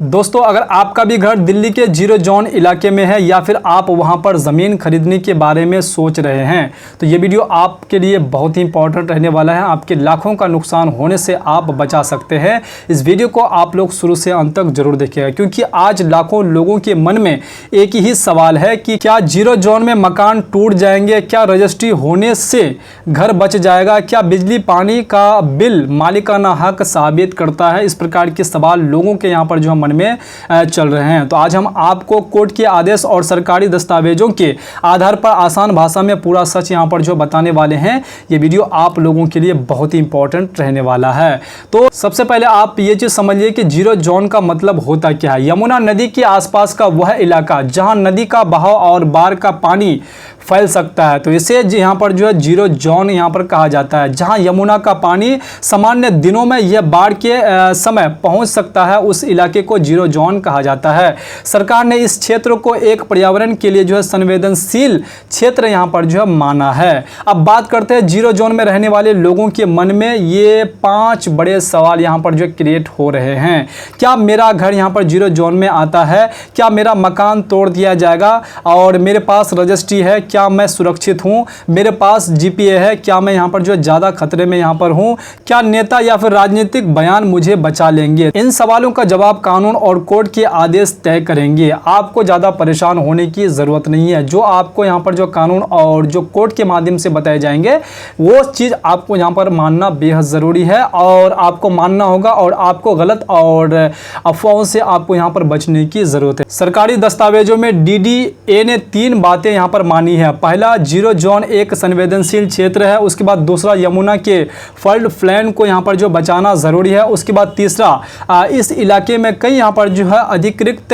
दोस्तों, अगर आपका भी घर दिल्ली के जीरो जोन इलाके में है या फिर आप वहां पर ज़मीन खरीदने के बारे में सोच रहे हैं तो ये वीडियो आपके लिए बहुत ही इंपॉर्टेंट रहने वाला है। आपके लाखों का नुकसान होने से आप बचा सकते हैं। इस वीडियो को आप लोग शुरू से अंत तक जरूर देखिएगा, क्योंकि आज लाखों लोगों के मन में एक ही सवाल है कि क्या जीरो जोन में मकान टूट जाएंगे, क्या रजिस्ट्री होने से घर बच जाएगा, क्या बिजली पानी का बिल मालिकाना हक साबित करता है। इस प्रकार के सवाल लोगों के यहाँ पर जो हम में चल रहे हैं। तो आज हम आपको कोर्ट के आदेश और सरकारी दस्तावेजों के आधार पर आसान भाषा में पूरा सच यहां पर जो बताने वाले हैं। ये वीडियो आप लोगों के लिए बहुत ही इंपॉर्टेंट रहने वाला है। तो सबसे पहले आप ये चीज समझिए कि जीरो जोन का मतलब होता क्या है। यमुना नदी के आसपास का वह इलाका जहां नदी का बहाव और बाढ़ का पानी फैल सकता है, तो इसे यहाँ पर जो है जीरो जोन यहाँ पर कहा जाता है। जहाँ यमुना का पानी सामान्य दिनों में यह बाढ़ के समय पहुँच सकता है, उस इलाके को जीरो जोन कहा जाता है। सरकार ने इस क्षेत्र को एक पर्यावरण के लिए जो है संवेदनशील क्षेत्र यहाँ पर जो है माना है। अब बात करते हैं जीरो जोन में रहने वाले लोगों के मन में ये 5 बड़े सवाल यहाँ पर जो क्रिएट हो रहे हैं। क्या मेरा घर यहाँ पर जीरो जोन में आता है? क्या मेरा मकान तोड़ दिया जाएगा? और मेरे पास रजिस्ट्री है, क्या मैं सुरक्षित हूं? मेरे पास जीपीए है, क्या मैं यहां पर जो ज्यादा खतरे में यहां पर हूं? क्या नेता या फिर राजनीतिक बयान मुझे बचा लेंगे? इन सवालों का जवाब कानून और कोर्ट के आदेश तय करेंगे। आपको ज्यादा परेशान होने की जरूरत नहीं है। जो आपको यहां पर जो कानून और जो कोर्ट के माध्यम से बताए जाएंगे वो चीज आपको यहां पर मानना बेहद जरूरी है, और आपको मानना होगा, और आपको गलत और अफवाहों से आपको यहां पर बचने की जरूरत है। सरकारी दस्तावेजों में डीडीए ने 3 बातें यहां पर मानी है। पहला, जीरो जोन एक संवेदनशील क्षेत्र है। उसके बाद दूसरा, यमुना के फ्लड प्लेन को यहां पर जो बचाना जरूरी है। उसके बाद तीसरा, इस इलाके में कई यहां पर जो है अधिकृत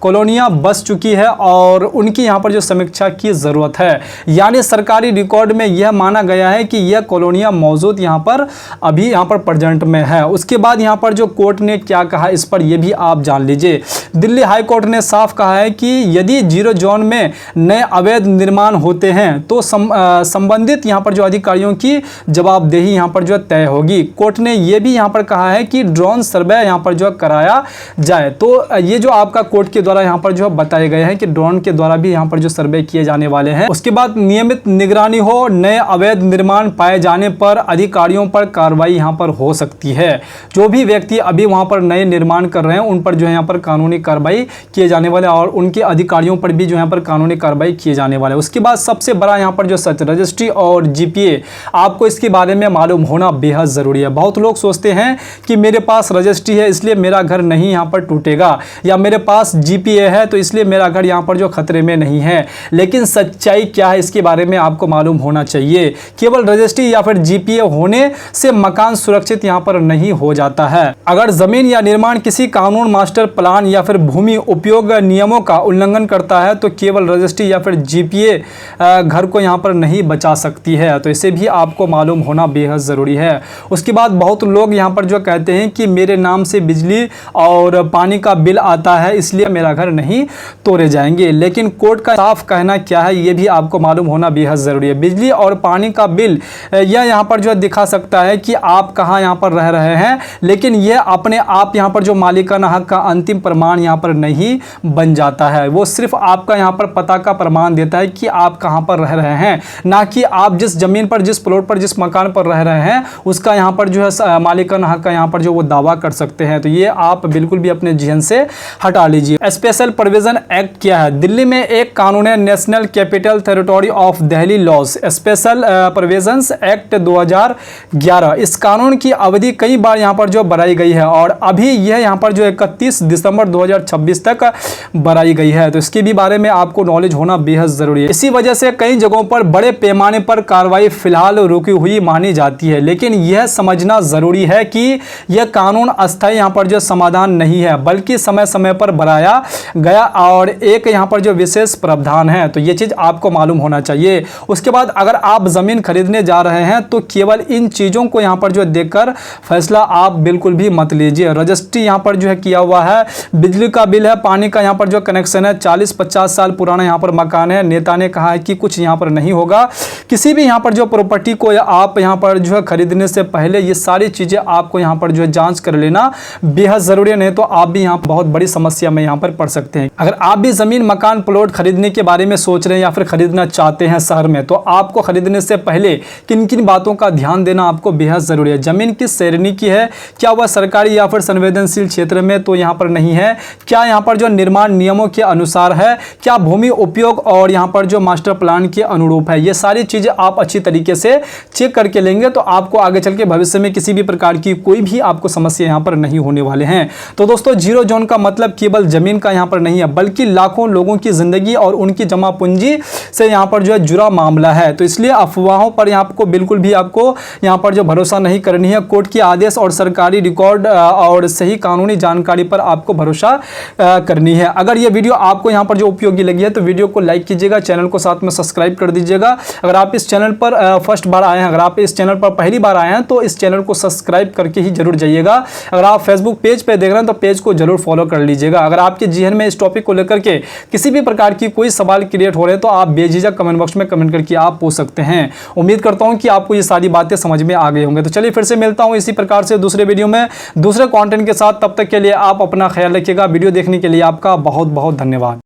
कॉलोनियां बस चुकी है और उनकी यहां पर जो समीक्षा की जरूरत है। यानी सरकारी रिकॉर्ड में यह माना गया है कि यह कॉलोनियां मौजूद यहां पर अभी यहां पर प्रेजेंट में है। उसके बाद यहां पर जो कोर्ट ने क्या कहा इस पर यह भी आप जान लीजिए। दिल्ली हाई कोर्ट ने साफ कहा है कि यदि जीरो जोन में नए अवैध निर्माण होते हैं तो संबंधित यहां पर जो अधिकारियों की जवाबदेही यहां पर जो तय होगी। कोर्ट ने यह भी यहां पर कहा है कि ड्रोन सर्वे यहां पर जो कराया जाए। तो ये जो आपका कोर्ट के द्वारा यहां पर जो बताए गए हैं कि ड्रोन के द्वारा भी यहां पर जो सर्वे किए जाने वाले हैं। उसके बाद नियमित निगरानी हो। नए अवैध निर्माण पाए जाने पर अधिकारियों पर कार्रवाई यहां पर हो सकती है। जो भी व्यक्ति अभी वहां पर नए निर्माण कर रहे हैं उन पर जो है यहाँ पर कानूनी कार्रवाई किए जाने वाले, और उनके अधिकारियों पर भी जो यहाँ पर कानूनी कार्रवाई किए जाने वाले। उसके बाद सबसे बड़ा यहाँ पर जो सच, रजिस्ट्री और जीपीए, आपको इसके बारे में मालूम होना बेहद ज़रूरी है। बहुत लोग सोचते हैं कि मेरे पास रजिस्ट्री है इसलिए मेरा घर नहीं यहाँ पर टूटेगा, या मेरे पास जीपीए है तो इसलिए मेरा घर यहाँ पर जो खतरे में नहीं है। लेकिन सच्चाई क्या है इसके बारे में आपको मालूम होना चाहिए। केवल रजिस्ट्री या फिर जीपीए होने से मकान सुरक्षित यहाँ पर नहीं हो जाता है। अगर जमीन या निर्माण किसी कानून, मास्टर प्लान या फिर भूमि उपयोग नियमों का उल्लंघन करता है तो केवल रजिस्ट्री या फिर जीपीए घर को यहाँ पर नहीं बचा सकती है। तो इसे भी आपको मालूम होना बेहद ज़रूरी है। उसके बाद बहुत लोग यहाँ पर जो कहते हैं कि मेरे नाम से बिजली और पानी का बिल आता है इसलिए मेरा घर नहीं तोड़े जाएंगे। लेकिन कोर्ट का साफ कहना क्या है ये भी आपको मालूम होना बेहद ज़रूरी है। बिजली और पानी का बिल यह यहाँ पर जो दिखा सकता है कि आप कहाँ यहाँ पर रह रहे हैं, लेकिन यह अपने आप यहाँ पर जो मालिकाना हक का अंतिम प्रमाण यहाँ पर नहीं बन जाता है। वो सिर्फ आपका यहाँ पर पता का प्रमाण देता है कि आप कहाँ पर रह रहे हैं, ना कि आप जिस जमीन पर, जिस प्लॉट पर, जिस मकान पर रह रहे हैं उसका यहाँ पर जो है मालिकाना हक का यहाँ पर जो वो दावा कर सकते हैं। तो ये आप बिल्कुल भी अपने जहन से हटा लीजिए। स्पेशल प्रोविजन एक्ट क्या है? दिल्ली में एक कानून है, National Capital Territory of Delhi Laws Special Provisions Act 2011। इस कानून की अवधि कई बार यहाँ पर जो बढ़ाई गई है और अभी यह यहाँ पर जो 31 दिसंबर 2026 तक बढ़ाई गई है। तो इसके भी बारे में आपको नॉलेज होना बेहद जरूरी है। इसी वजह से कई जगहों पर बड़े पैमाने पर कार्रवाई फिलहाल रुकी हुई मानी जाती है। लेकिन यह समझना जरूरी है कि यह कानून अस्थायी यहाँ पर जो समाधान नहीं है, बल्कि समय समय पर बढ़ाया गया और एक यहाँ पर जो विशेष प्रावधान है। तो ये चीज आपको मालूम होना चाहिए। उसके बाद अगर आप जमीन खरीदने जा रहे हैं तो केवल इन चीजों को यहाँ पर जो देखकर फैसला आप बिल्कुल भी मत लीजिए। रजिस्ट्री यहाँ पर जो है किया हुआ है, बिजली का बिल है, पानी का यहाँ पर जो कनेक्शन है, 40-50 साल पुराना यहाँ पर मकान है, नेता ने कहा कहा है कि कुछ यहाँ पर नहीं होगा। किसी भी यहाँ पर जो प्रॉपर्टी को आप यहाँ पर जो है खरीदने से पहले ये सारी चीज़ें आपको यहाँ पर जो है जांच कर लेना बेहद ज़रूरी है, नहीं तो आप भी यहाँ बहुत बड़ी समस्या में यहाँ पर पड़ सकते हैं। अगर आप भी ज़मीन मकान प्लॉट खरीदने के बारे में सोच रहे हैं या फिर खरीदना चाहते हैं शहर में, तो आपको खरीदने से पहले किन किन बातों का ध्यान देना आपको बेहद ज़रूरी है। ज़मीन किस श्रेणी की है, क्या वह सरकारी या फिर संवेदनशील क्षेत्र में तो यहाँ पर नहीं है, क्या यहाँ पर जो निर्माण नियमों के अनुसार है, क्या भूमि उपयोग और यहाँ पर जो मास्टर प्लान के अनुरूप है। ये सारी चीज़ें आप अच्छी तरीके से चेक करके लेंगे तो आपको आगे चल के भविष्य में किसी भी प्रकार की कोई भी आपको समस्या यहाँ पर नहीं होने वाले हैं। तो दोस्तों, जीरो जोन का मतलब केवल जमीन का यहाँ पर नहीं है, बल्कि लाखों लोगों की जिंदगी और उनकी जमा पूंजी से यहाँ पर जो है जुड़ा मामला है। तो इसलिए अफवाहों पर यहाँ को बिल्कुल भी आपको यहाँ पर जो भरोसा नहीं करनी है। कोर्ट के आदेश और सरकारी रिकॉर्ड और सही कानूनी जानकारी पर आपको भरोसा करनी है। अगर ये वीडियो आपको यहाँ पर जो उपयोगी लगी है तो वीडियो को लाइक कीजिएगा, चैनल को साथ में सब्सक्राइब कर दीजिएगा। अगर आप इस चैनल पर फर्स्ट बार आए हैं, अगर आप इस चैनल पर पहली बार आए हैं तो इस चैनल को सब्सक्राइब करके ही जरूर जाइएगा। अगर आप फेसबुक पेज पे देख रहे हैं तो पेज को जरूर फॉलो कर लीजिएगा। अगर आपके जेहन में इस टॉपिक को लेकर के किसी भी प्रकार की कोई सवाल क्रिएट हो रहे हैं तो आप बेझिझक कमेंट बॉक्स में कमेंट करके आप पूछ सकते हैं। उम्मीद करता हूं कि आपको ये सारी बातें समझ में आ गई होंगे। तो चलिए फिर से मिलता हूं इसी प्रकार से दूसरे वीडियो में दूसरे कंटेंट के साथ। तब तक के लिए आप अपना ख्याल रखिएगा। वीडियो देखने के लिए आपका बहुत बहुत धन्यवाद।